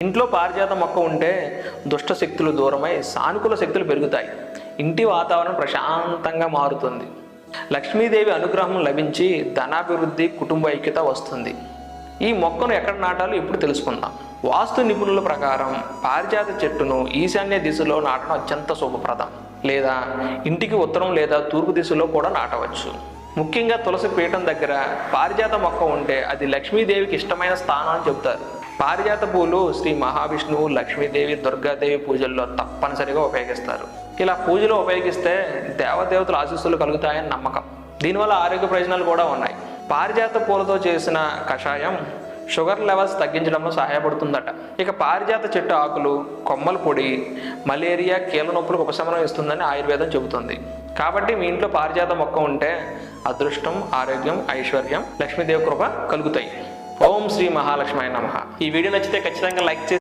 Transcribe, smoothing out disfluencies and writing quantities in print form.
ఇంట్లో పారిజాత మొక్క ఉంటే దుష్ట శక్తులు దూరమై సానుకూల శక్తులు పెరుగుతాయి. ఇంటి వాతావరణం ప్రశాంతంగా మారుతుంది. లక్ష్మీదేవి అనుగ్రహం లభించి ధనాభివృద్ధి, కుటుంబ ఐక్యత వస్తుంది. ఈ మొక్కను ఎక్కడ నాటాలో ఇప్పుడు తెలుసుకుందాం. వాస్తు నిపుణుల ప్రకారం పారిజాత చెట్టును ఈశాన్య దిశలో నాటడం అత్యంత శుభప్రదం. లేదా ఇంటికి ఉత్తరం లేదా తూర్పు దిశలో కూడా నాటవచ్చు. ముఖ్యంగా తులసి పీఠం దగ్గర పారిజాత మొక్క ఉంటే అది లక్ష్మీదేవికి ఇష్టమైన స్థానం అని చెబుతారు. పారిజాత పూలు శ్రీ మహావిష్ణువు, లక్ష్మీదేవి, దుర్గాదేవి పూజల్లో తప్పనిసరిగా ఉపయోగిస్తారు. ఇలా పూజలో ఉపయోగిస్తే దేవదేవతల ఆశీస్సులు కలుగుతాయని నమ్మకం. దీనివల్ల ఆరోగ్య ప్రయోజనాలు కూడా ఉన్నాయి. పారిజాత పూలతో చేసిన కషాయం షుగర్ లెవెల్స్ తగ్గించడంలో సహాయపడుతుందట. ఇక పారిజాత చెట్టు ఆకులు, కొమ్మల పొడి మలేరియా, కీళ్ళ నొప్పులకు ఉపశమనం ఇస్తుందని ఆయుర్వేదం చెబుతుంది. కాబట్టి మీ ఇంట్లో పారిజాత మొక్క ఉంటే అదృష్టం, ఆరోగ్యం, ఐశ్వర్యం, లక్ష్మీదేవి కృప కలుగుతాయి. ఓం శ్రీ మహాలక్ష్మి నమః. ఈ వీడియో నచ్చితే ఖచ్చితంగా లైక్ చేసి